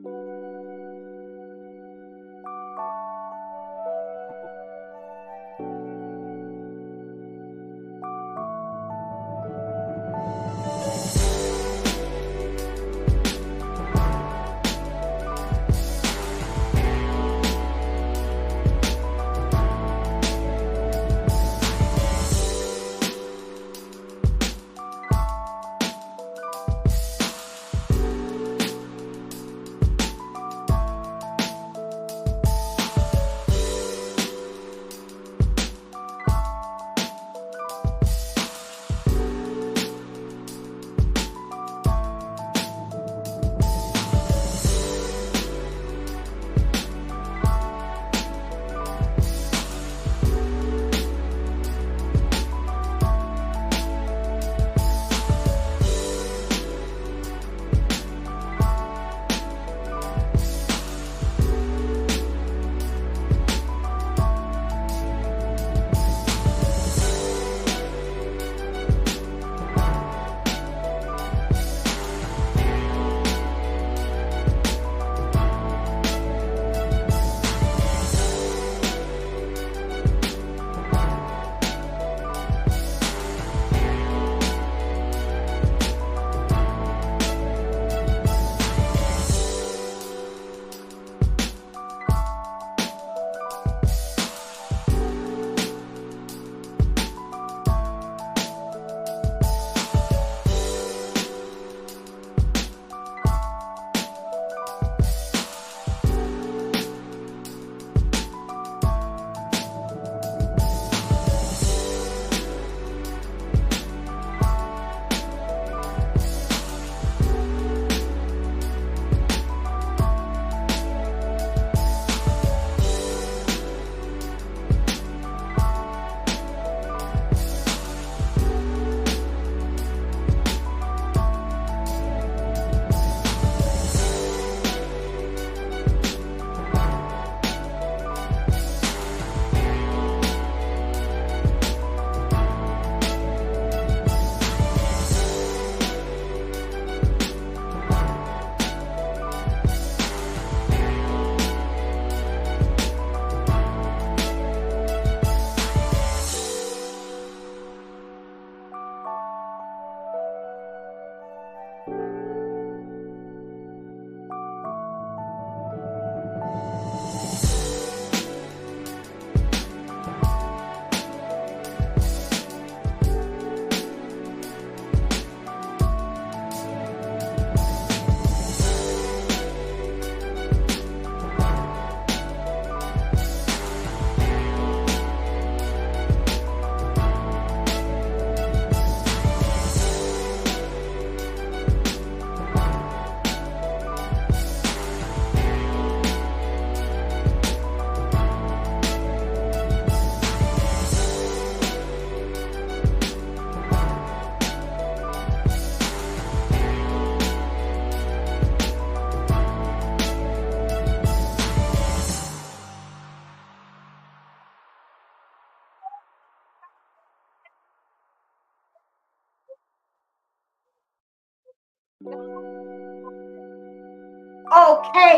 Okay,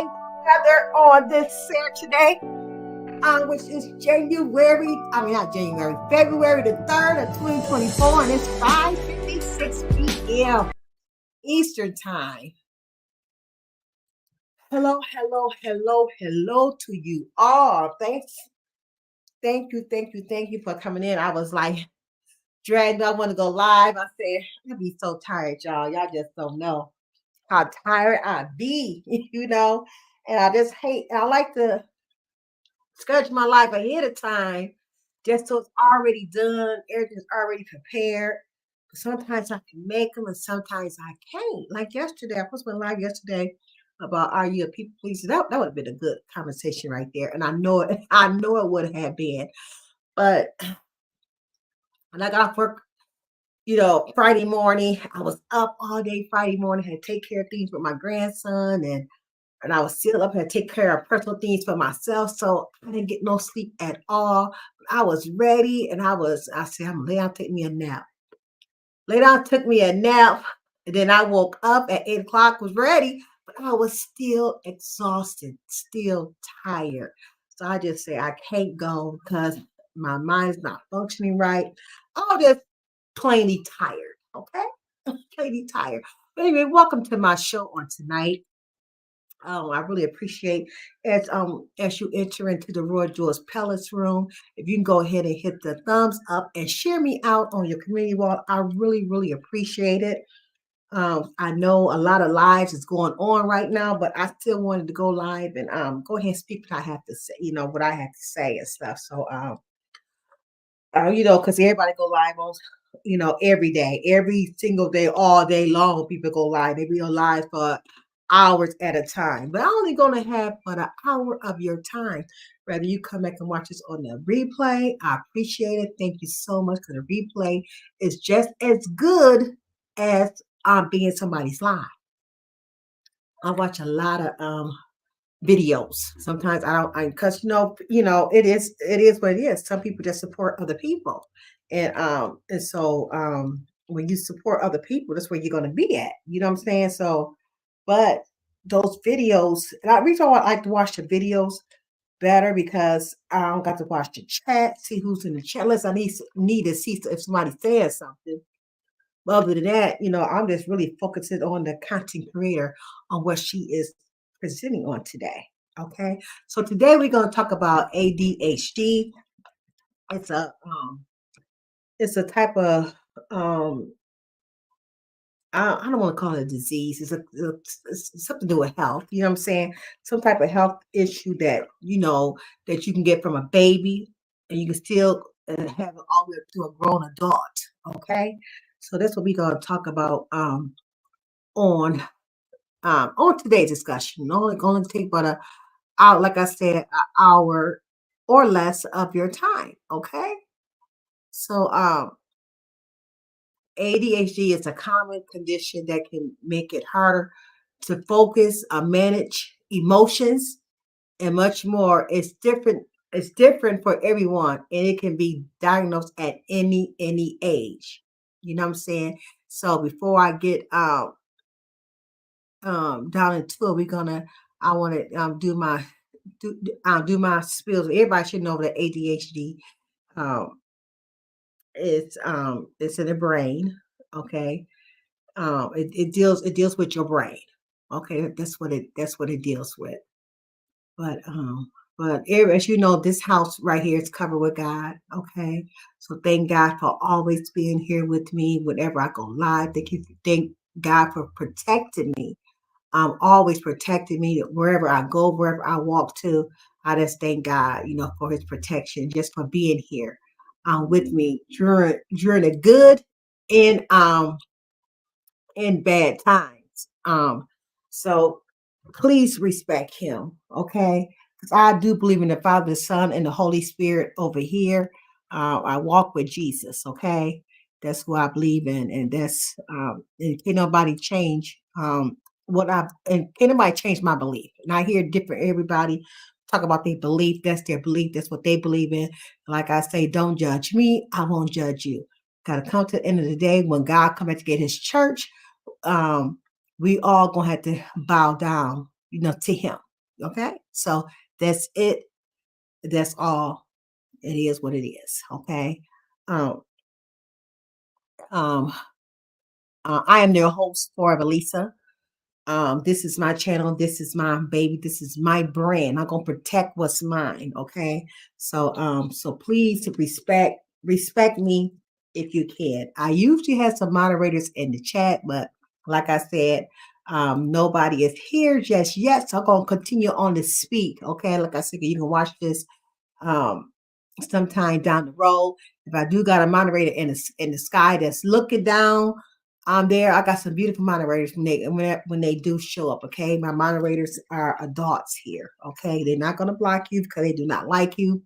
together on this Saturday, which is not January, February the 3rd of 2024, and it's 5:56 p.m. Eastern Time. Hello, hello, hello, hello to you all. Thank you for coming in. I was like dragged. I want to go live. I said, I'd be so tired, y'all. Y'all just don't know how tired I be, And I just hate. I like to schedule my life ahead of time, just so it's already done. Everything's already prepared. But sometimes I can make them, and sometimes I can't. Like yesterday, I posted my live yesterday about are you a people pleaser? That would have been a good conversation right there, and I know it. I know it would have been. But when I got off work, Friday morning, I was up all day Friday morning, had to take care of things with my grandson, and I was still up here to take care of personal things for myself. So I didn't get no sleep at all. I was ready, and I said, I'm gonna lay down, take me a nap. Lay down, took me a nap, and then I woke up at 8 o'clock, was ready. I was still exhausted, still tired. So I just say I can't go because my mind's not functioning right. I'm just plainly tired. Okay, plainly tired. But anyway, welcome to my show on tonight. I really appreciate as you enter into the Roy George Palace room. If you can go ahead and hit the thumbs up and share me out on your community wall, I really appreciate it. I know a lot of lives is going on right now, but I still wanted to go live and go ahead and speak what I have to say, what I have to say and stuff. So because everybody go live on, every day, every single day, all day long. People go live. They be on live for hours at a time. But I'm only gonna have but an hour of your time. Whether you come back and watch this on the replay, I appreciate it. Thank you so much for the replay. It's just as good as being somebody's live. I watch a lot of videos. Sometimes I don't, because it is what it is. Some people just support other people, and so when you support other people, that's where you're going to be at. You know what I'm saying? So, but those videos, and I reason why I like to watch the videos better because I don't got to watch the chat, see who's in the chat. Unless I need to see if somebody's saying something. But other than that, I'm just really focusing on the content creator on what she is presenting on today. Okay. So today we're going to talk about ADHD. It's a type of I don't want to call it a disease. It's something to do with health. You know what I'm saying? Some type of health issue that you can get from a baby, and you can still have it all the way up to a grown adult. Okay, so that's what we're gonna talk about on today's discussion. Only going to take about like I said, an hour or less of your time. Okay, so ADHD is a common condition that can make it harder to focus, manage emotions, and much more. It's different. It's different for everyone, and it can be diagnosed at any age. You know what I'm saying? So before I get down into it, I want to do my spills. Everybody should know that ADHD um, it's in the brain. Okay, it deals with your brain. Okay, that's what it deals with. But as you know, this house right here is covered with God. Okay, so thank God for always being here with me whenever I go live. Thank God for protecting me. Always protecting me wherever I go, wherever I walk to. I just thank God, for His protection, just for being here, with me during the good and in bad times. So please respect him, okay? Because I do believe in the Father, the Son, and the Holy Spirit over here. I walk with Jesus, okay? That's who I believe in, and and can nobody change can nobody change my belief? And I hear different everybody talk about their belief. That's their belief. That's what they believe in. Like I say, don't judge me. I won't judge you. Got to come to the end of the day when God comes back to get His church. Um, we all gonna have to bow down, to Him. Okay, so that's it. That's all. It is what it is. Okay. Um, um, I am your host for Elisa. This is my channel. This is my baby. This is my brand. I'm gonna protect what's mine. Okay. So please respect me if you can. I usually have some moderators in the chat, but like I said, nobody is here just yet. So I'm gonna continue on to speak. Okay. Like I said, you can watch this um sometime down the road. If I do got a moderator in the sky that's looking down, I'm there. I got some beautiful moderators when they do show up. Okay, my moderators are adults here. Okay, they're not gonna block you because they do not like you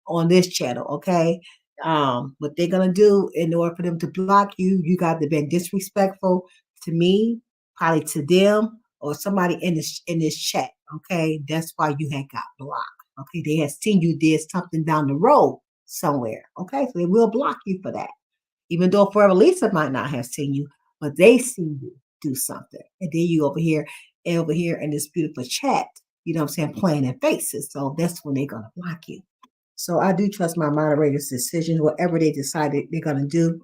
on this channel. Okay, what they're gonna do in order for them to block you, you got to be disrespectful to me, probably to them or somebody in this chat. Okay, that's why you had got blocked. Okay, they had seen you did something down the road somewhere. Okay, so they will block you for that. Even though Forever Lisa might not have seen you, but they seen you do something. And then you over here. and over here in this beautiful chat, you know what I'm saying, playing their faces. So that's when they're gonna block you. So I do trust my moderators' decisions, whatever they decided they're gonna do.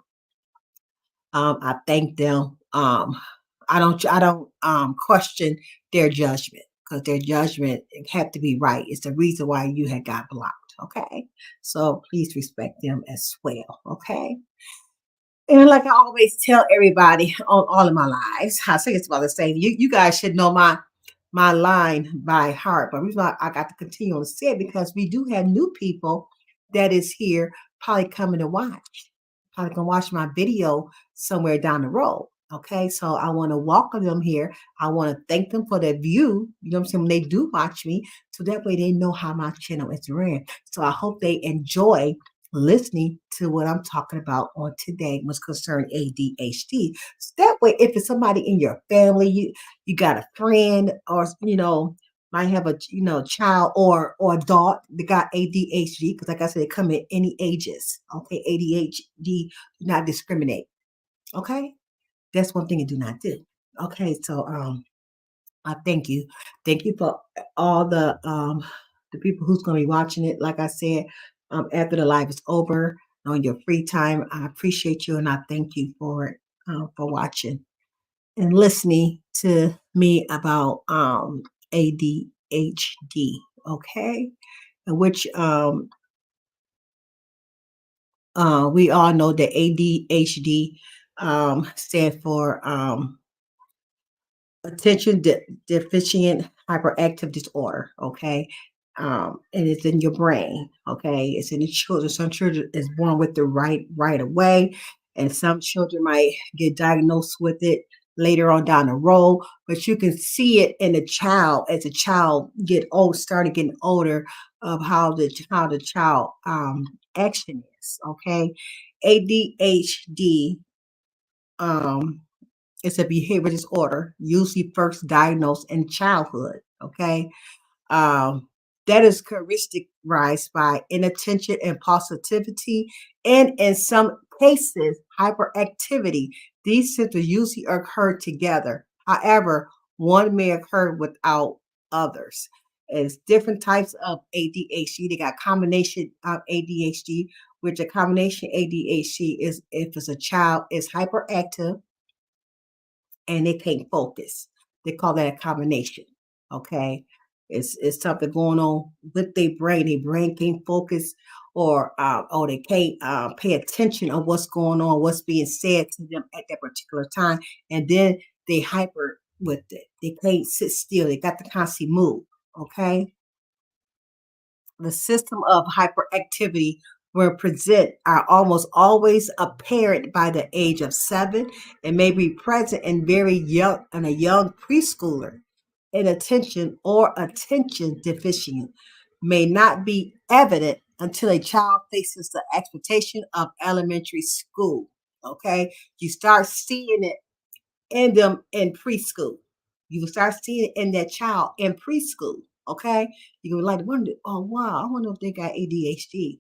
I thank them. I don't question their judgment because their judgment had to be right. It's the reason why you had got blocked. Okay. So please respect them as well. Okay. And like I always tell everybody on all of my lives, I say it's about the same. You guys should know my line by heart. But the reason why I got to continue on to say it because we do have new people that is here probably coming to watch. Probably gonna watch my video somewhere down the road. Okay, so I want to welcome them here. I want to thank them for their view. You know what I'm saying? When they do watch me, so that way they know how my channel is ran. So I hope they enjoy listening to what I'm talking about on today, was concerned ADHD. So that way, if it's somebody in your family, you got a friend, or might have a child or adult that got ADHD, because like I said, it come in any ages. Okay, ADHD do not discriminate. Okay, that's one thing it do not do. Okay, so I thank you. Thank you for all the people who's going to be watching it. Like I said, after the live is over, on your free time, I appreciate you and I thank you for it, for watching and listening to me about ADHD. Okay, and which we all know that ADHD stand for attention deficient hyperactive disorder. Okay, and it's in your brain. Okay, it's in the children. Some children is born with the right away, and some children might get diagnosed with it later on down the road. But you can see it in the child as the child started getting older, of how the child action is. Okay, ADHD. It's a behavior disorder, usually first diagnosed in childhood. Okay. Um, that is characterized by inattention, impulsivity, and in some cases, hyperactivity. These symptoms usually occur together. However, one may occur without others. It's different types of ADHD. They got combination of ADHD, which a combination ADHD is if it's a child is hyperactive and they can't focus. They call that a combination. Okay. It's something going on with their brain. Their brain can't focus, or they can't pay attention on what's going on, what's being said to them at that particular time. And then they hyper with it. They can't sit still. They got to constantly move. Okay. The system of hyperactivity were present are almost always apparent by the age of 7 and may be present in a young preschooler. Inattention or attention deficient may not be evident until a child faces the expectation of elementary school. Okay, you start seeing it in them in preschool. You will start seeing it in that child in preschool. Okay, you can like wonder, oh wow, I wonder if they got ADHD.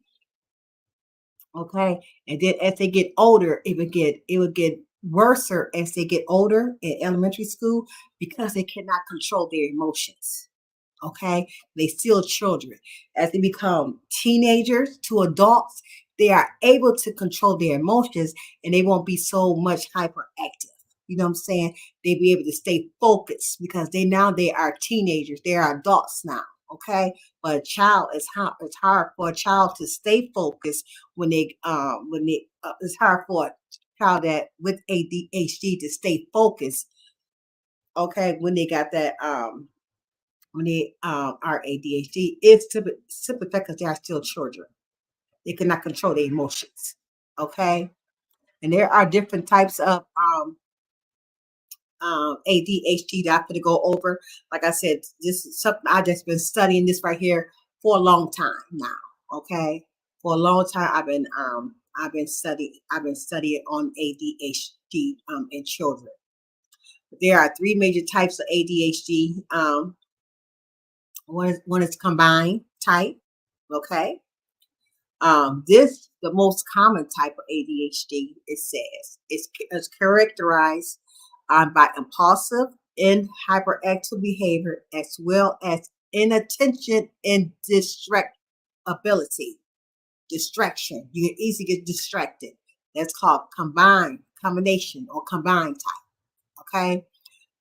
Okay, and then as they get older, it would get worse as they get older in elementary school because they cannot control their emotions. Okay, they still children. As they become teenagers to adults, they are able to control their emotions and they won't be so much hyperactive. You know what I'm saying? They be able to stay focused because they are teenagers, they are adults now. Okay, but a child is hard. It's hard for a child to stay focused when they it's hard for a child that with ADHD to stay focused. Okay, when they got that when they are ADHD, it's simply because they are still children. They cannot control their emotions. Okay, and there are different types of ADHD that I'm going to go over. Like I said, this is something I just been studying this right here for a long time now. Okay, for a long time I've been studying on ADHD in children. There are three major types of ADHD. One is combined type. Okay, this the most common type of ADHD. It says it's characterized by impulsive in hyperactive behavior as well as inattention and distractibility. Distraction. You can easily get distracted. That's called combination, or combined type. Okay.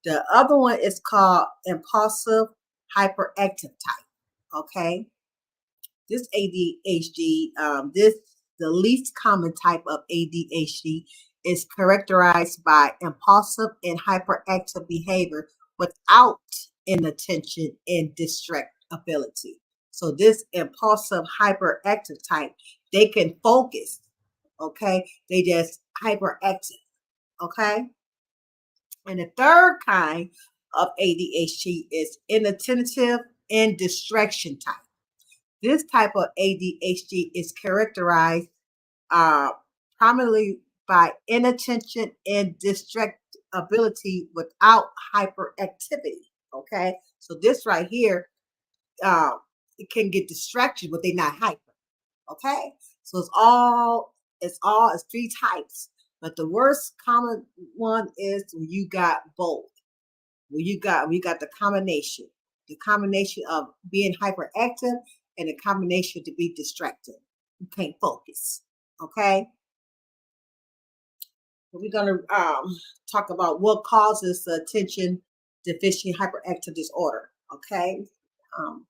The other one is called impulsive hyperactive type. Okay. This ADHD, this the least common type of ADHD, is characterized by impulsive and hyperactive behavior without inattention and distractibility. So this impulsive hyperactive type, they can focus. Okay, they just hyperactive. Okay, and the third kind of ADHD is inattentive and distraction type. This type of ADHD is characterized uh, primarily by inattention and distractibility without hyperactivity. Okay, so this right here, uh, it can get distraction, but they're not hyper. Okay, so it's three types, but the worst common one is when you got both. When you got the combination of being hyperactive and the combination to be distracted. You can't focus. Okay. We're gonna talk about what causes the attention deficient hyperactive disorder. Okay. Um,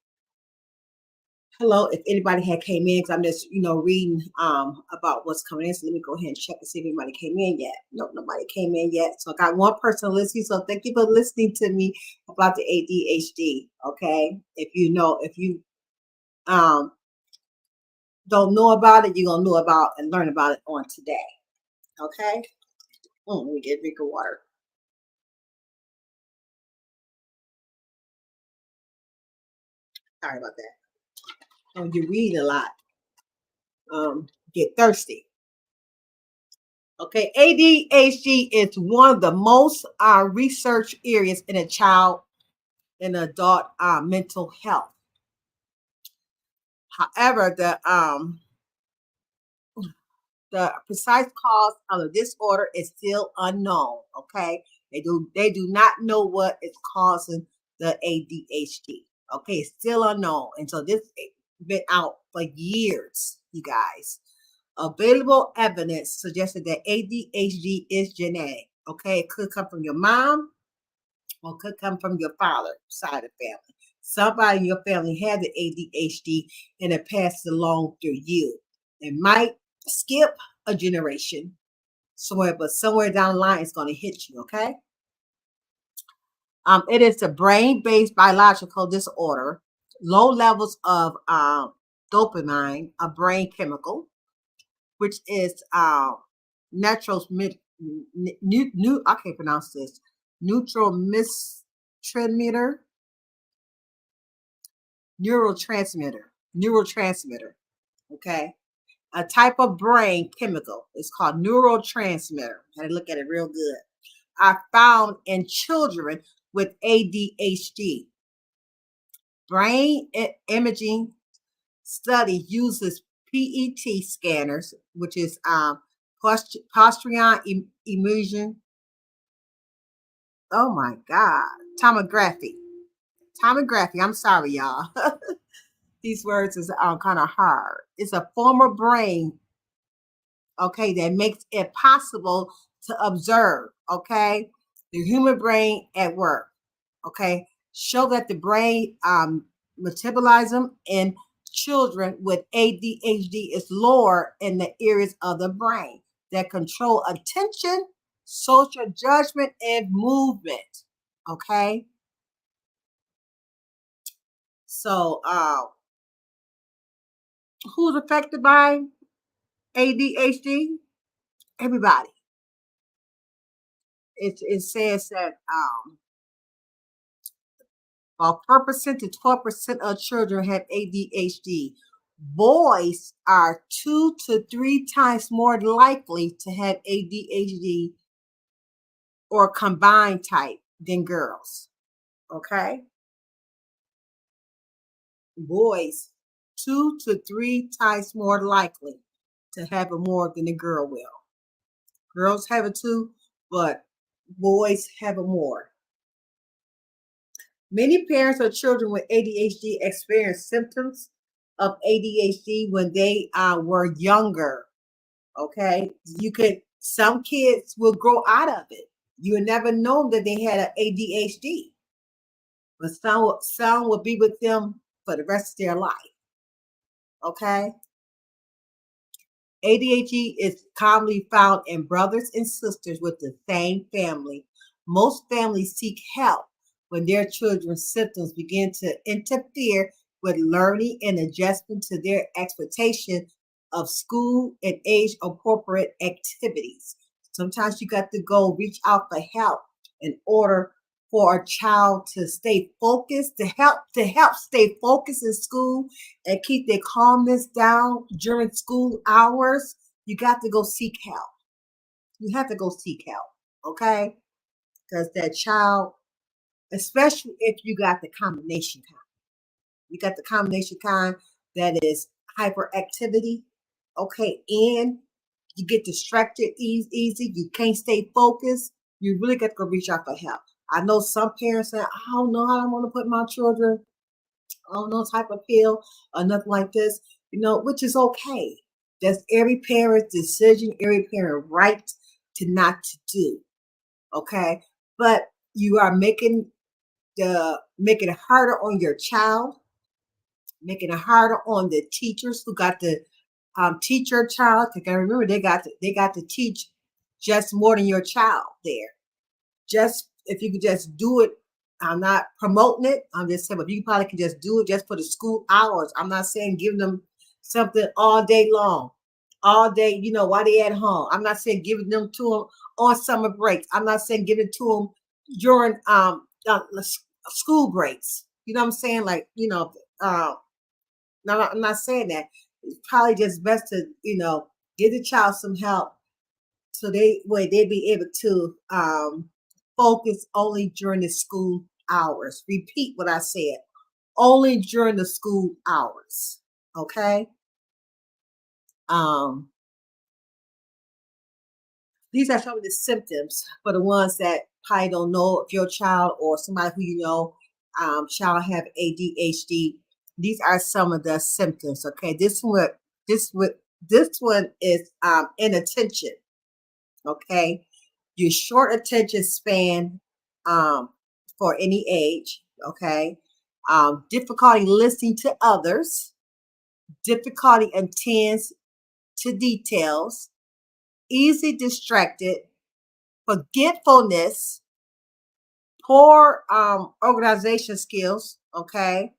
Hello, if anybody had came in, because I'm just reading about what's coming in. So let me go ahead and check and see if anybody came in yet. Nope, nobody came in yet. So I got one person listening. So thank you for listening to me about the ADHD. Okay, if you um don't know about it, you're gonna know about and learn about it on today. Okay. Let me get a drink of water. Sorry about that. You read a lot. Get thirsty. Okay, ADHD is one of the most research areas in a child and adult mental health. However, the precise cause of the disorder is still unknown. Okay, they do not know what is causing the ADHD. Okay, it's still unknown, and so this been out for years, you guys. Available evidence suggested that ADHD is genetic. Okay, it could come from your mom or could come from your father side of the family. Somebody in your family had the ADHD and it passed along through you. It might skip a generation somewhere, but somewhere down the line it's going to hit you. Okay. It is a brain-based biological disorder. Low levels of dopamine, a brain chemical, which is natural new I can't pronounce this neurotransmitter neurotransmitter. Okay, a type of brain chemical. It's called neurotransmitter. I had to look at it real good. Are found in children with ADHD. Brain imaging study uses PET scanners, which is positron emission. Oh my God, tomography. Tomography. I'm sorry, y'all. These words is kind of hard. It's a form of brain, okay, that makes it possible to observe, okay, the human brain at work, okay, show that the brain metabolism in children with ADHD is lower in the areas of the brain that control attention, social judgment, and movement. Okay, so who's affected by ADHD? Everybody. It says that while 4% to 12% of children have ADHD, boys are 2 to 3 times more likely to have ADHD or combined type than girls. Okay? Boys 2 to 3 times more likely to have it more than a girl will. Girls have it too, but boys have it more. Many parents of children with ADHD experience symptoms of ADHD when they were younger. Okay, some kids will grow out of it. You would never know that they had an ADHD, but some will be with them for the rest of their life. Okay, ADHD is commonly found in brothers and sisters with the same family. Most families seek help when their children's symptoms begin to interfere with learning and adjustment to their expectation of school and age appropriate activities. Sometimes you got to go reach out for help in order for a child to stay focused, to help stay focused in school and keep their calmness down during school hours. You got to go seek help. You have to go seek help, okay? Because that child, especially if you got the combination kind, you got the combination kind that is hyperactivity, okay, and you get distracted easy, you can't stay focused, you really got to go reach out for help. I know some parents say, I don't know, I don't want to put my children on no type of pill or nothing like this, which is okay. That's every parent's decision, every parent right to not to do. Okay. But you are making it harder on your child, making it harder on the teachers who got to teach your child. Because remember, they got to teach just more than your child there. Just if you could just do it, I'm not promoting it. I'm just saying, but you probably can just do it just for the school hours. I'm not saying giving them something all day long, all day, while they at home. I'm not saying giving them to them on summer breaks. I'm not saying giving it to them during school breaks. You know what I'm saying? Like, no, I'm not saying that. It's probably just best to, give the child some help so they'd be able to focus only during the school hours. Repeat what I said. Only during the school hours. Okay. Um, these are some of the symptoms for the ones that probably don't know if your child or somebody who child have ADHD. These are some of the symptoms. Okay. This one this one is inattention. Okay. Your short attention span um, for any age. Okay. Difficulty listening to others, difficulty attends to details, easy distracted, forgetfulness, poor organization skills, okay,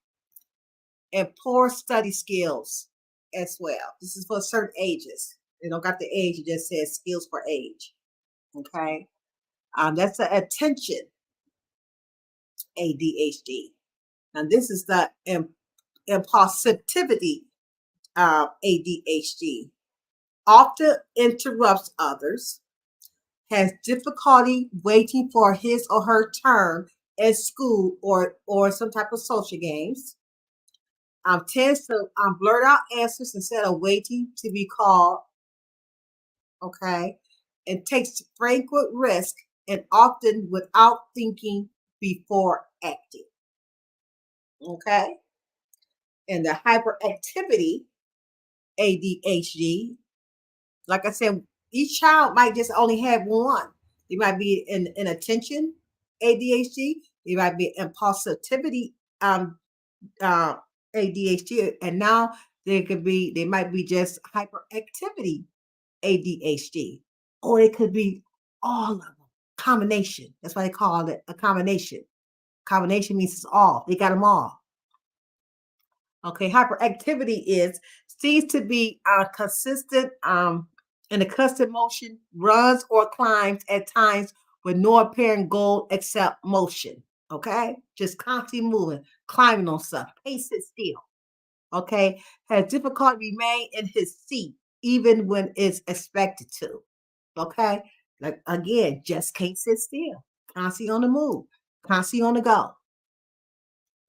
and poor study skills as well. This is for certain ages. They don't got the age, it just says skills for age. Okay. That's the attention ADHD. And this is the impulsivity ADHD. Often interrupts others, has difficulty waiting for his or her turn at school or some type of social games. Tends to blurt out answers instead of waiting to be called. Okay, and takes frequent risk and often without thinking before acting. Okay, and the hyperactivity ADHD, like I said, each child might just only have one. They might be in attention ADHD. They might be impulsivity uh, ADHD, and now they might be just hyperactivity ADHD, or it could be all of them. Combination. That's why they call it a combination. Combination means it's all. They got them all. Okay, hyperactivity is seems to be consistent in a custom motion, runs or climbs at times with no apparent goal except motion. Okay, just constantly moving, climbing on stuff, can't sit still. Okay, has difficulty remain in his seat even when it's expected to. Okay, like again, just can't sit still, constantly on the move, constantly on the go,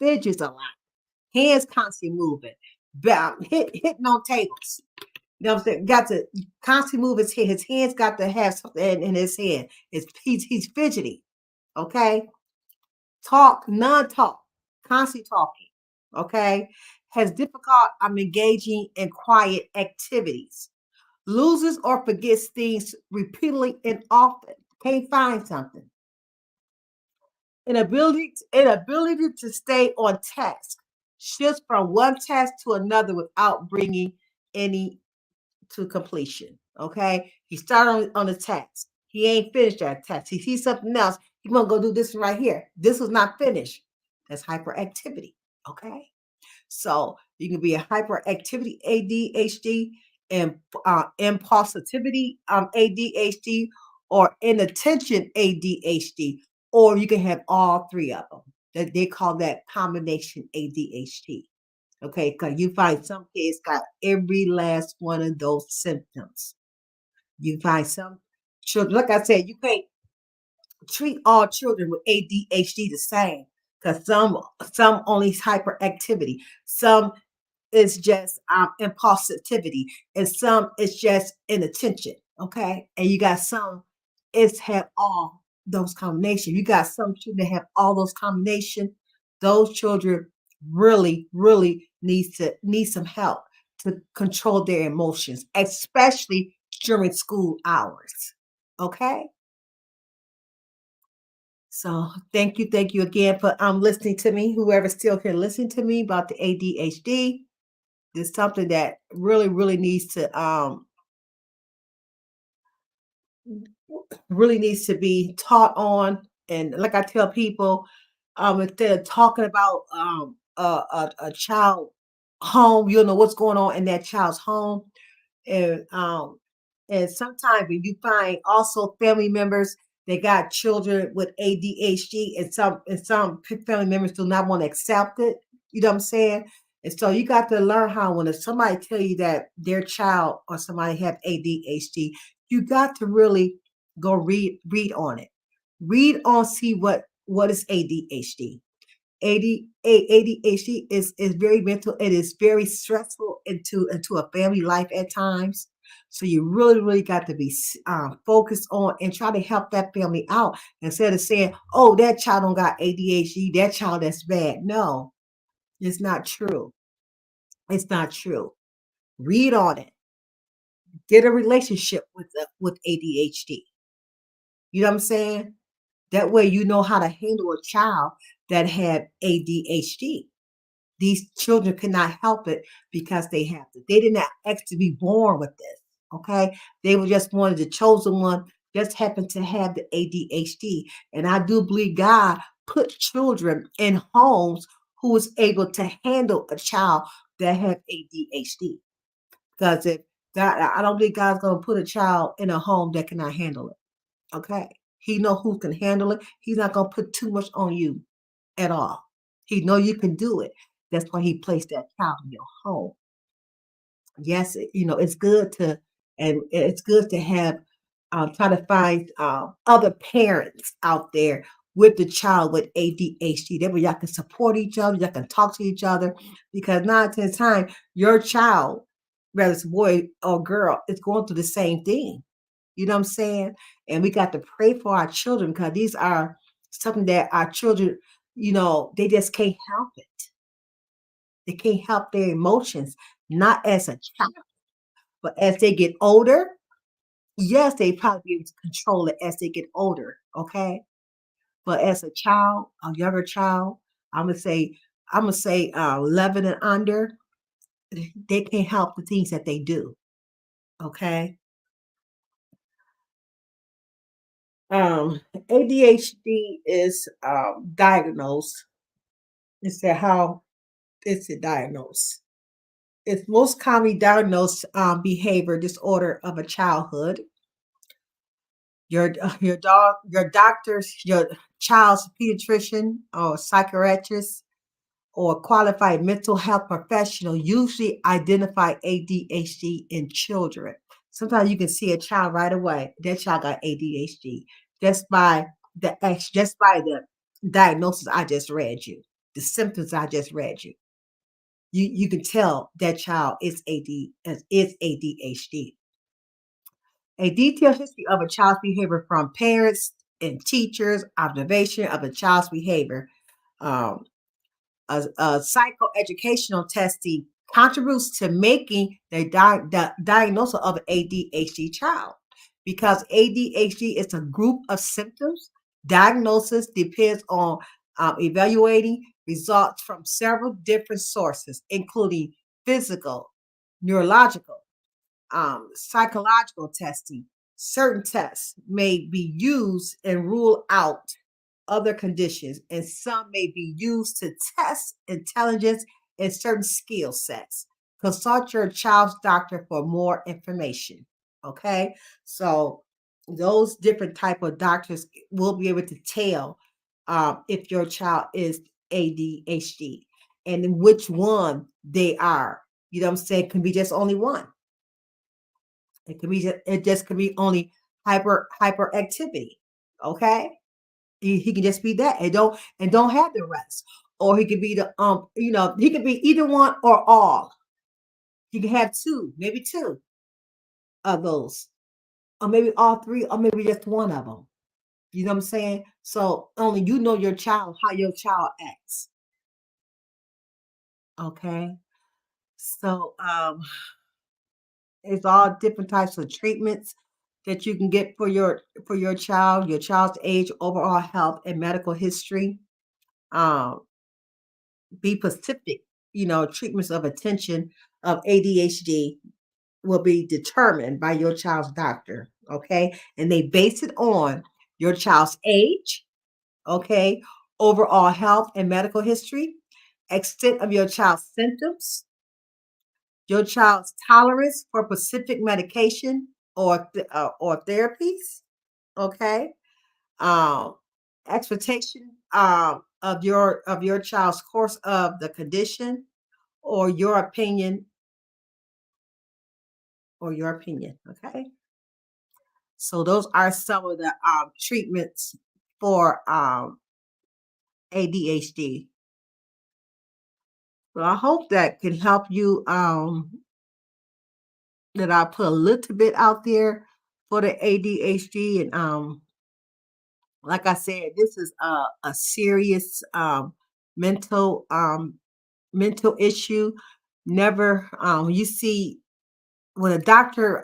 fidgets a lot, hands constantly moving, hitting on tables. You know what I'm saying? Got to constantly move his head. His hands got to have something in his hand. He's fidgety. Okay. talk, non-talk, constantly talking, okay, has difficult engaging in quiet activities, loses or forgets things repeatedly and often, can't find something, inability to stay on task, shifts from one task to another without bringing any to completion. Okay, he started on the task. He ain't finished that task. He sees something else. He gonna go do this right here. This was not finished. That's hyperactivity. Okay, so you can be a hyperactivity ADHD and impulsivity ADHD or inattention ADHD, or you can have all three of them. That they call that combination ADHD. Okay, because you find some kids got every last one of those symptoms. You find some children, like I said, you can't treat all children with ADHD the same because some only hyperactivity, some is just impulsivity, and some is just inattention. Okay, and you got some it's have all those combinations. You got some children that have all those combinations. Those children really need some help to control their emotions, especially during school hours. Okay, so thank you again for listening to me. Whoever's still here listening to me about the ADHD, it's something that really needs to really needs to be taught on. And like I tell people, instead of talking about a child home, you know what's going on in that child's home. And sometimes when you find also family members, they got children with ADHD, and some family members do not want to accept it. You know what I'm saying? And so you got to learn how when if somebody tell you that their child or somebody have ADHD, you got to really go read on it. Read on see what is ADHD. ADHD is very mental. It is very stressful into a family life at times. So you really got to be focused on and try to help that family out instead of saying, "Oh, that child don't got ADHD. That child that's bad." No, it's not true. It's not true. Read on it. Get a relationship with ADHD. You know what I'm saying? That way you know how to handle a child that had ADHD. These children cannot help it because they have to. They did not ask to be born with this. Okay. They were just one of the chosen one, just happened to have the ADHD. And I do believe God put children in homes who was able to handle a child that had ADHD. Because if God, I don't believe God's gonna put a child in a home that cannot handle it. Okay. He know who can handle it. He's not gonna put too much on you at all. He know you can do it. That's why he placed that child in your home. Yes, it's good to and it's good to have try to find other parents out there with the child with ADHD. That way y'all can support each other, y'all can talk to each other because 9 out of 10 times your child, whether it's a boy or girl, is going through the same thing. You know what I'm saying? And we got to pray for our children because these are something that our children, they just can't help it. They can't help their emotions, not as a child, but as they get older, yes, they probably be able to control it as they get older. Okay. But as a child, a younger child, I'm gonna say, I'm gonna say 11 and under, they can't help the things that they do. Okay. ADHD is diagnosed. It's how it's diagnosed. It's most commonly diagnosed behavior disorder of a childhood. Your doctors, your child's pediatrician or psychiatrist or qualified mental health professional usually identify ADHD in children. Sometimes you can see a child right away. That child got ADHD just by just by the diagnosis I just read you, the symptoms I just read you. You can tell that child is ADHD. A detailed history of a child's behavior from parents. in teachers, observation of the child's behavior. Um, a psychoeducational testing contributes to making the diagnosis of an ADHD child because ADHD is a group of symptoms. Diagnosis depends on evaluating results from several different sources, including physical, neurological, psychological testing. Certain tests may be used and rule out other conditions, and some may be used to test intelligence and certain skill sets. Consult your child's doctor for more information. Okay, so those different type of doctors will be able to tell if your child is ADHD and which one they are. You know what I'm saying? It can be just only one. It just could be only hyperactivity. Okay, he can just be that and don't have the rest. Or he could be he could be either one or all. He can have two, maybe two of those, or maybe all three, or maybe just one of them. You know what I'm saying? So only you know your child, how your child acts. Okay. So it's all different types of treatments that you can get for your child's age, overall health, and medical history. Um, be specific. Treatments of attention of ADHD will be determined by your child's doctor. Okay. And they base it on your child's age. Okay. Overall health and medical history, extent of your child's symptoms, your child's tolerance for specific medication or therapies. Okay. Um, expectation of your child's course of the condition or your opinion. Okay. So those are some of the treatments for ADHD. So I hope that can help you. That I put a little bit out there for the ADHD, and like I said, this is a serious mental mental issue. Never you see when a doctor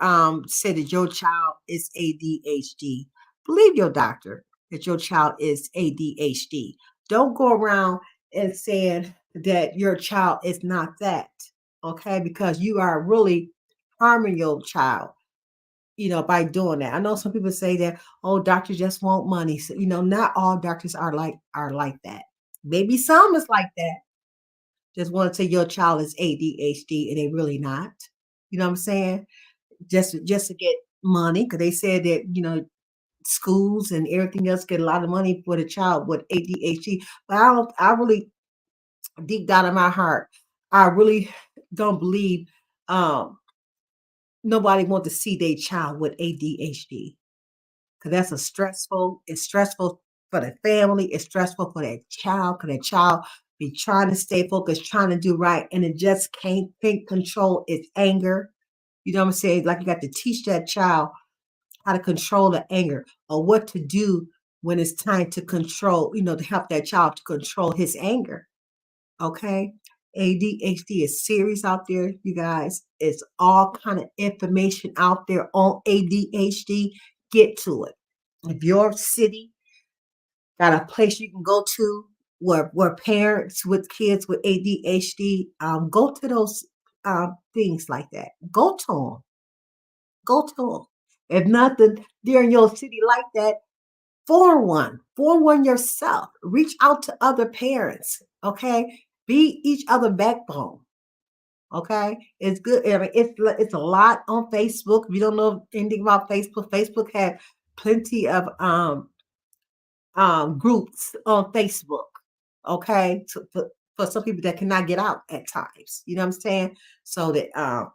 said that your child is ADHD, believe your doctor that your child is ADHD. Don't go around and saying that your child is not that, okay? Because you are really harming your child, by doing that. I know some people say that, oh, doctors just want money. So, not all doctors are like that. Maybe some is like that. Just want to say your child is ADHD and they really not. You know what I'm saying? Just to get money, because they said that schools and everything else get a lot of money for the child with ADHD. But I don't. I really deep down in my heart, I really don't believe nobody want to see their child with ADHD because that's a stressful. It's stressful for the family. It's stressful for that child because that child be trying to stay focused, trying to do right, and it just can't control its anger. You know what I'm saying? Like you got to teach that child how to control the anger or what to do when it's time to control, to help that child to control his anger. Okay. ADHD is serious out there, you guys. It's all kind of information out there on ADHD. Get to it. If your city got a place you can go to where parents with kids with ADHD, go to those things like that. Go to them. Go to them. If nothing, they're in your city like that, form one yourself. Reach out to other parents. Okay, be each other backbone. Okay, it's good. I mean, it's a lot on Facebook. If you don't know anything about Facebook, Facebook had plenty of groups on Facebook. Okay, for some people that cannot get out at times. You know what I'm saying? So that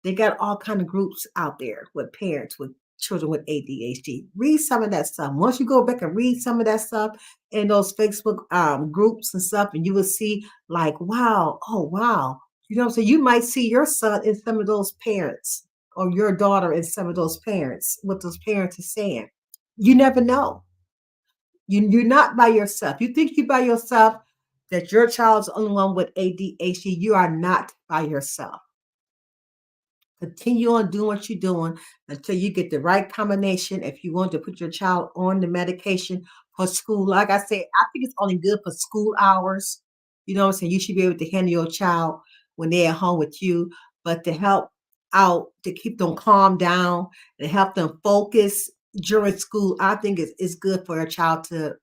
they got all kind of groups out there with parents with children with ADHD. Read some of that stuff. Once you go back and read some of that stuff in those Facebook groups and stuff, and you will see like, wow, oh wow. You know what I'm saying? You might see your son in some of those parents or your daughter in some of those parents, what those parents are saying. You never know. You're not by yourself. You think you're by yourself, that your child's the only one with ADHD. You are not by yourself. Continue on doing what you're doing until you get the right combination. If you want to put your child on the medication for school, like I said, I think it's only good for school hours. You know what I'm saying? You should be able to handle your child when they're at home with you, but to help out, to keep them calm down, to help them focus during school, I think it's good for a child to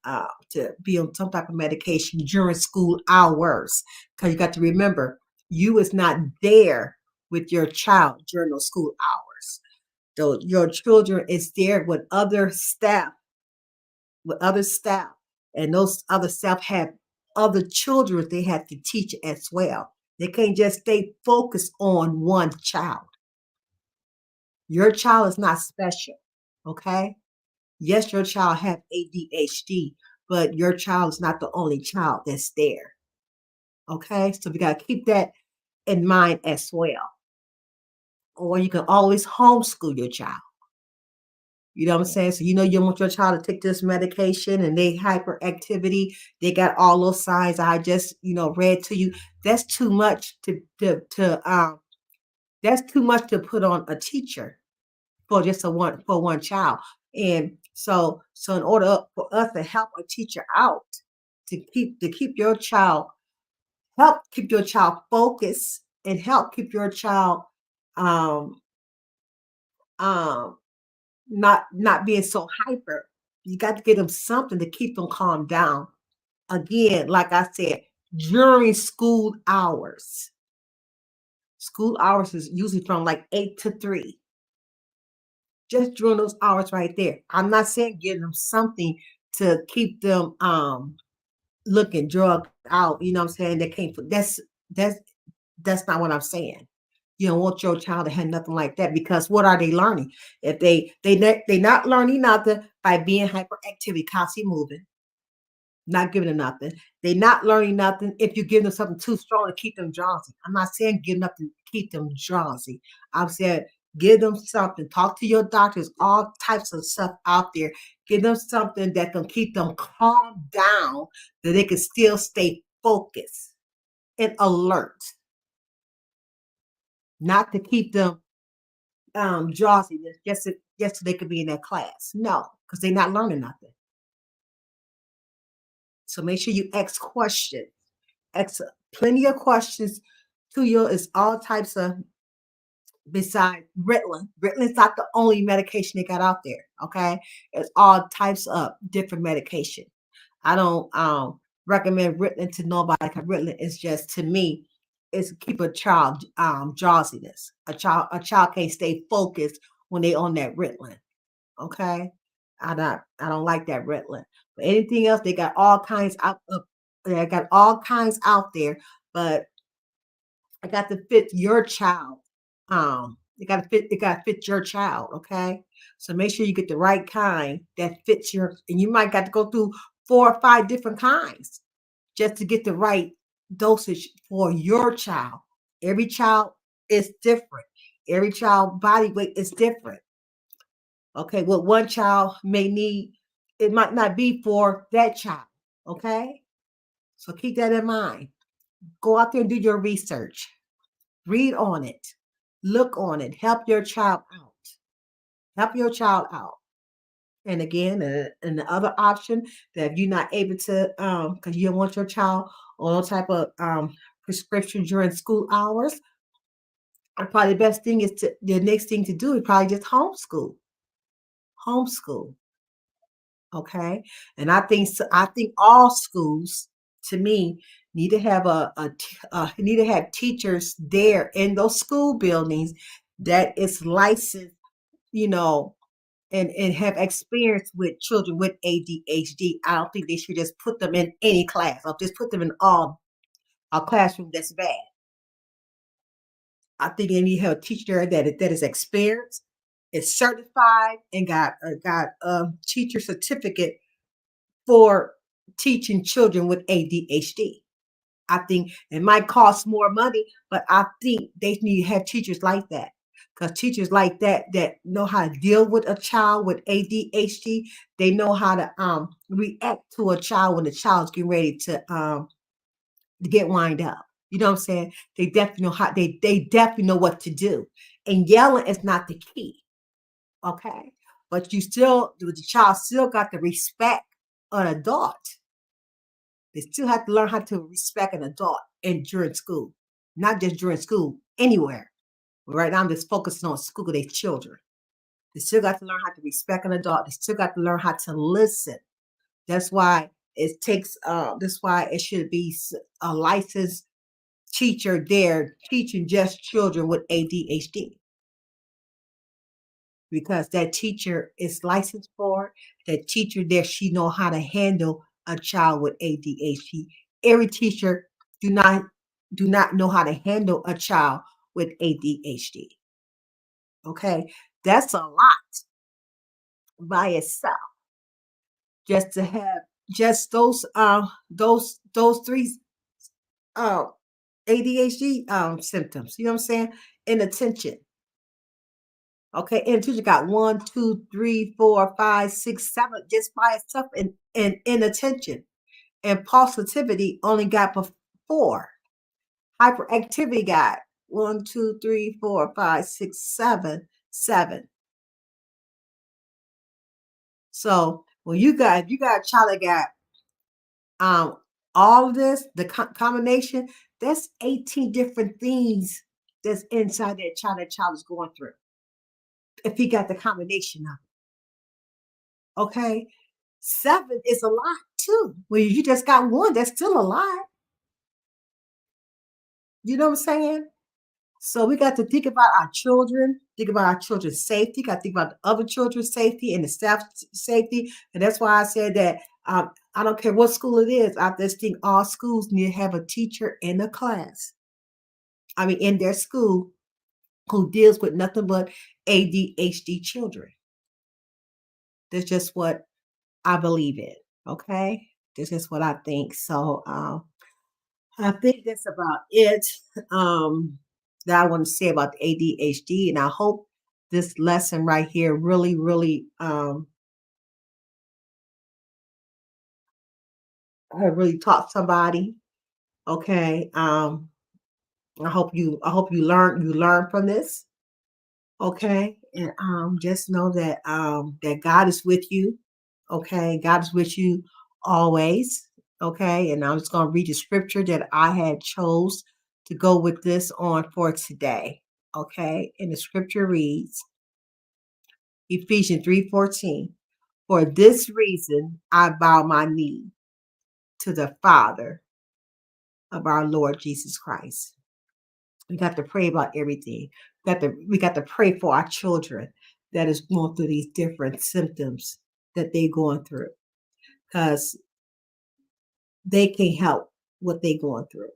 be on some type of medication during school hours. Because you got to remember, you is not there with your child during those school hours. So your children is there with other staff, and those other staff have other children they have to teach as well. They can't just stay focused on one child. Your child is not special, okay? Yes, your child have ADHD, but your child is not the only child that's there, okay? So we got to keep that in mind as well. Or you can always homeschool your child. You know what I'm saying? So you know you want your child to take this medication and they hyperactivity, they got all those signs I just, read to you. That's too much to that's too much to put on a teacher for just one child. And so in order for us to help a teacher out to keep your child, help keep your child focused and help keep your child um um not being so hyper. You got to get them something to keep them calm down. Again, like I said, during school hours. School hours is usually from like 8 to 3. Just during those hours right there. I'm not saying give them something to keep them looking drugged out. You know what I'm saying? They can't. That's that's not what I'm saying. You don't want your child to have nothing like that because what are they learning? If they not learning nothing by being hyperactivity, constantly moving, not giving them nothing. They're not learning nothing if you give them something too strong to keep them drowsy. I'm not saying give nothing to keep them drowsy. I'm saying give them something. Talk to your doctors, all types of stuff out there. Give them something that can keep them calm down, that they can still stay focused and alert, not to keep them drowsy just so they could be in that class. No, because they're not learning nothing. So make sure you ask questions. Ask plenty of questions to you. It's all types of besides Ritalin. Ritalin's not the only medication they got out there. Okay, it's all types of different medication. I don't recommend Ritalin to nobody because Ritalin is just to me is keep a child drowsiness. A child can't stay focused when they on that Ritalin. Okay, I don't like that Ritalin. But anything else, they got all kinds out of they got all kinds out there, but I got to fit your child. It got to fit your child, okay? So make sure you get the right kind that fits your and you might got to go through 4 or 5 different kinds just to get the right dosage for your child. Every child is different. Every child body weight is different. Okay, what one child may need, it might not be for that child. Okay, so keep that in mind. Go out there and do your research. Read on it. Look on it. Help your child out. Help your child out. And again, and the other option that if you're not able to, because you don't want your child on no type of prescription during school hours, probably the best thing is the next thing to do is probably just homeschool. Homeschool. Okay, and I think all schools, to me, need to have need to have teachers there in those school buildings that is licensed, you know, and have experience with children with ADHD. I don't think they should just put them in any class or just put them in all a classroom that's bad. I think they need to have a teacher that is experienced, is certified, and got a teacher certificate for teaching children with ADHD. I think it might cost more money, but I think they need to have teachers like that. Because teachers like that know how to deal with a child with ADHD. They know how to react to a child when the child's getting ready to get wind up. You know what I'm saying? They definitely know how they definitely know what to do. And yelling is not the key. Okay. But the child still got to respect an adult. They still have to learn how to respect an adult and during school, not just during school, anywhere. Right now, I'm just focusing on school with their children. They still got to learn how to respect an adult. They still got to learn how to listen. That's why it takes. That's why it should be a licensed teacher there teaching just children with ADHD, because that teacher is licensed for it. That teacher there, she know how to handle a child with ADHD. Every teacher do not do not know how to handle a child with ADHD. Okay, that's a lot by itself. Just to have just those three uh ADHD symptoms. You know what I'm saying? Inattention. Okay, inattention got one, two, three, four, five, six, seven just by itself in inattention. And positivity only got four. Hyperactivity got one, two, three, four, five, six, seven. So when you got a child that got um all of this, the combination, that's 18 different things that's inside that child is going through. If he got the combination of it, okay, seven is a lot too. When you just got one, that's still a lot. You know what I'm saying? So we got to think about our children, think about our children's safety, got to think about the other children's safety and the staff safety. And that's why I said that I don't care what school it is. I just think all schools need to have a teacher in the class. I mean, in their school who deals with nothing but ADHD children. That's just what I believe in. Okay. That's just what I think. So I think that's about it that I want to say about the ADHD. And I hope this lesson right here really taught somebody. Okay. I hope you learn from this. Okay. And just know that God is with you. Okay. God is with you always. Okay. And I'm just gonna read the scripture that I had chose to go with this on for today. Okay. And the scripture reads Ephesians 3:14. For this reason I bow my knee to the Father of our Lord Jesus Christ. We got to pray about everything. We got to pray for our children that is going through these different symptoms that they're going through, because they can't help what they're going through.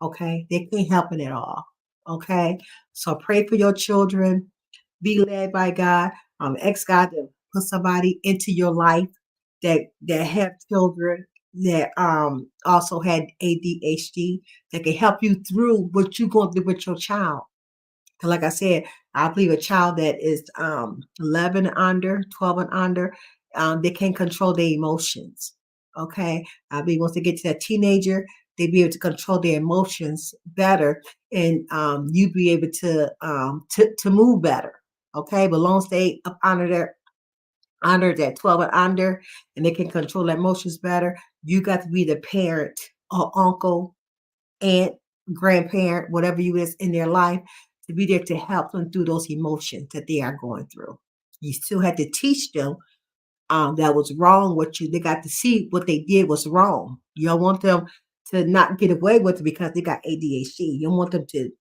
Okay, they can't help it at all. Okay, so pray for your children. Be led by God. Ask God to put somebody into your life that have children that also had ADHD that can help you through what you're going through with your child. 'Cause like I said, I believe a child that is 11 and under, 12 and under, they can't control their emotions. Okay. I believe once they get to that teenager, they be able to control their emotions better, and you be able to move better. Okay. But long as they up under that 12 and under, and they can control their emotions better, you got to be the parent or uncle, aunt, grandparent, whatever you is in their life, to be there to help them through those emotions that they are going through. You still had to teach them that was wrong. They got to see what they did was wrong. You don't want them to not get away with it because they got ADHD. You don't want them to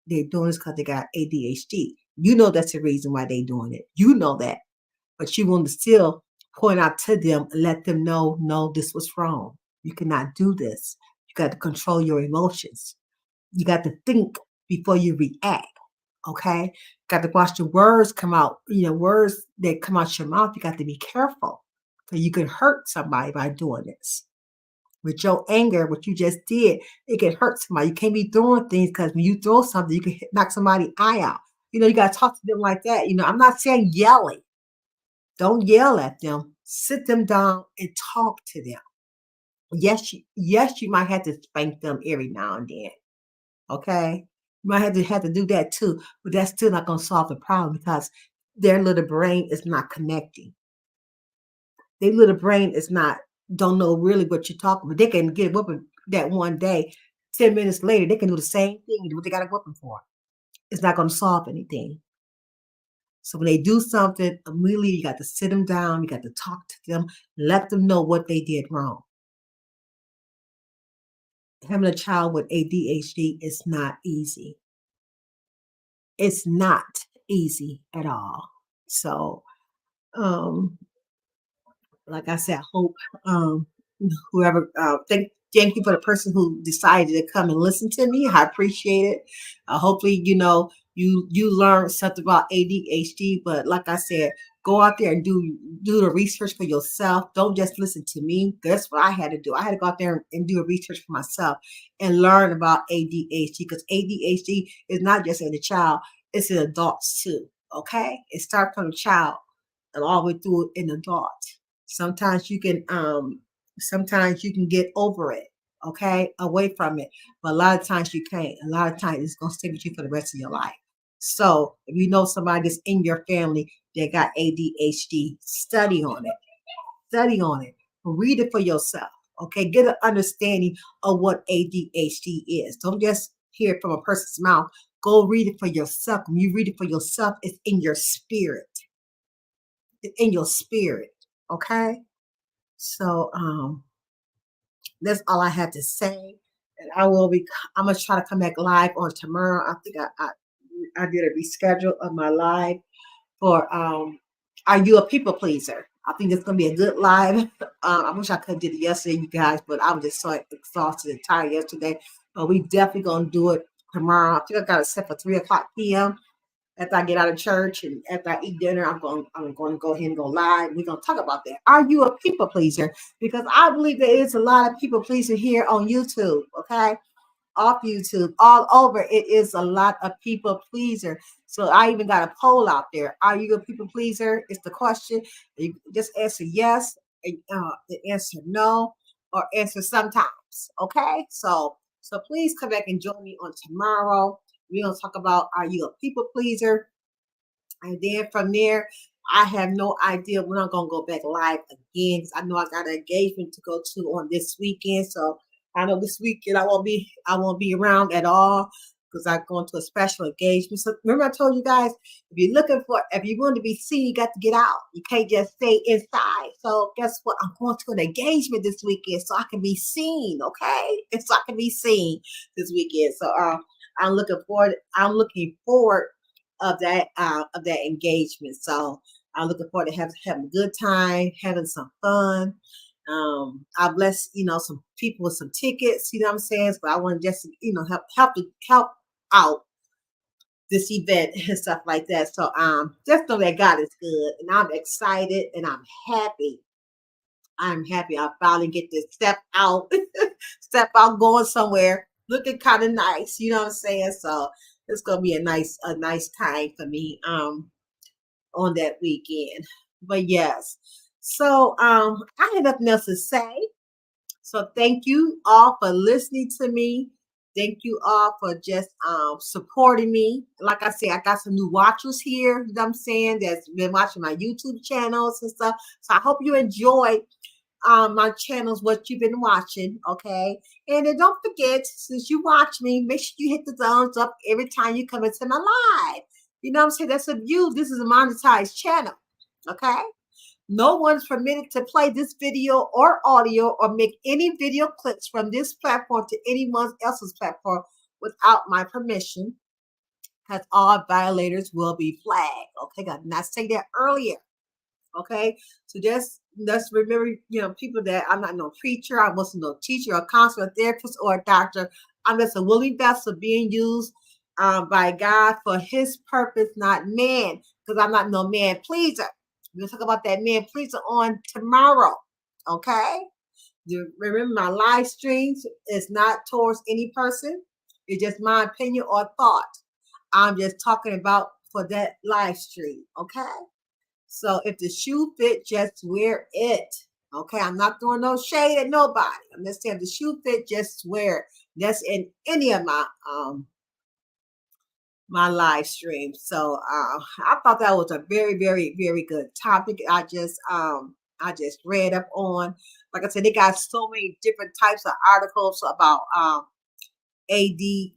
they're doing this because they got ADHD. You know that's the reason why they're doing it. You know that, but you want to still point out to them and let them know, no, this was wrong. You cannot do this. You got to control your emotions. You got to think before you react. Okay. Got to watch the words come out. Words that come out your mouth. You got to be careful, because you can hurt somebody by doing this. With your anger, what you just did, it can hurt somebody. You can't be throwing things, because when you throw something, you can knock somebody's eye out. You got to talk to them like that. I'm not saying yelling. Don't yell at them. Sit them down and talk to them. Yes, you might have to spank them every now and then. Okay, you might have to do that too, but that's still not going to solve the problem because their little brain is not connecting. Their little brain is not don't know really what you're talking about. They can get a whooping that one day. 10 minutes later, they can do the same thing. What they got a whooping for? It's not going to solve anything. So when they do something, immediately you got to sit them down. You got to talk to them, let them know what they did wrong. Having a child with ADHD is not easy. It's not easy at all. So, um, like I said, I hope um, whoever thank you for the person who decided to come and listen to me. I appreciate it. Hopefully, you learned something about ADHD. But like I said, go out there and do the research for yourself. Don't just listen to me. That's what I had to do. I had to go out there and do a research for myself and learn about ADHD because ADHD is not just in the child; it's in adults too. Okay, it starts from a child and all the way through in adults. Sometimes you can get over it, okay, away from it. But a lot of times you can't. A lot of times it's gonna stay with you for the rest of your life. So if you know somebody that's in your family that got ADHD, study on it. Study on it. Read it for yourself. Okay. Get an understanding of what ADHD is. Don't just hear it from a person's mouth. Go read it for yourself. When you read it for yourself, it's in your spirit. It's in your spirit. Okay. So that's all I had to say. And I'm gonna try to come back live on tomorrow. I think I did a reschedule of my live for Are You a People Pleaser? I think it's gonna be a good live. I wish I could have did it yesterday, you guys, but I was just so exhausted and tired yesterday. But we definitely gonna do it tomorrow. I think I got it set for 3 o'clock p.m. After I get out of church and after I eat dinner, I'm going to go ahead and go live. We're going to talk about that. Are you a people pleaser? Because I believe there is a lot of people pleaser here on YouTube. Okay, off YouTube, all over. It is a lot of people pleaser. So I even got a poll out there. Are you a people pleaser? Is the question. You just answer yes, answer no, or answer sometimes. Okay, so please come back and join me on tomorrow. We're gonna talk about are you a people pleaser? And then from there, I have no idea when I'm gonna go back live again because I know I got an engagement to go to on this weekend. So I know this weekend I won't be around at all because I'm going to a special engagement. So remember I told you guys if you want to be seen, you got to get out. You can't just stay inside. So guess what? I'm going to an engagement this weekend so I can be seen, okay? And so I can be seen this weekend. So I'm looking forward of that engagement. So I'm looking forward to having a good time, having some fun. I bless some people with some tickets. You know what I'm saying? But I want to just help out this event and stuff like that. So just know that God is good, and I'm excited and I'm happy. I'm happy I finally get to step out, going somewhere, looking kind of nice. You know what I'm saying? So it's gonna be a nice time for me on that weekend. But yes, so I have nothing else to say. So thank you all for listening to me. Thank you all for just supporting me. Like I said, I got some new watchers here, you know what I'm saying, that's been watching my YouTube channels and stuff. So I hope you enjoy my channels, what you've been watching, okay? And then don't forget, since you watch me, make sure you hit the thumbs up every time you come into my live. You know what I'm saying? That's a view. This is a monetized channel, okay? No one's permitted to play this video or audio or make any video clips from this platform to anyone else's platform without my permission, because all violators will be flagged. Okay, God, did not say that earlier. Okay, so let's remember, people, that I'm not no preacher, I wasn't no teacher or counselor, therapist, or a doctor. I'm just a willing vessel being used by God for His purpose, not man, because I'm not no man pleaser. We'll talk about that man pleaser on tomorrow. Okay, remember my live streams is not towards any person. It's just my opinion or thought. I'm just talking about for that live stream. Okay. So if the shoe fit, just wear it. Okay. I'm not throwing no shade at nobody. I'm just saying if the shoe fit, just wear it. That's in any of my live stream. So I thought that was a very, very, very good topic. I just read up on. Like I said, they got so many different types of articles about ADHD.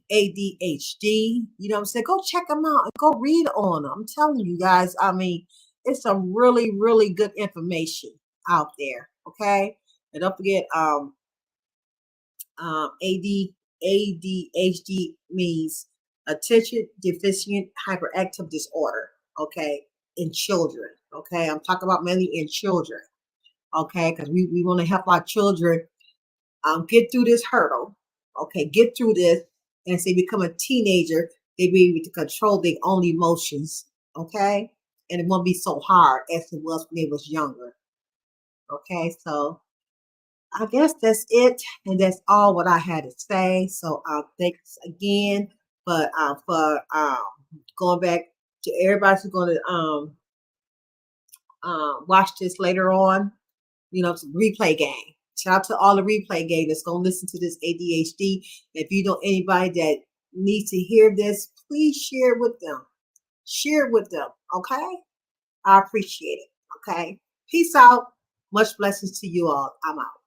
You know what I'm saying? Go check them out and go read on them. I'm telling you guys, I mean, it's some really, really good information out there. Okay. And don't forget, ADHD means attention deficient hyperactive disorder. Okay. In children. Okay. I'm talking about mainly in children. Okay. Because we want to help our children get through this hurdle. Okay, get through this, and say become a teenager, they be able to control their own emotions. Okay, and it won't be so hard as it was when they was younger. Okay, so I guess that's it, and that's all what I had to say. So thanks again for going back to everybody who's going to watch this later on. You know, it's a replay game. Shout out to all the replay game that's going to listen to this ADHD. If you know anybody that needs to hear this, please share it with them. Share it with them. Okay. I appreciate it. Okay. Peace out. Much blessings to you all. I'm out.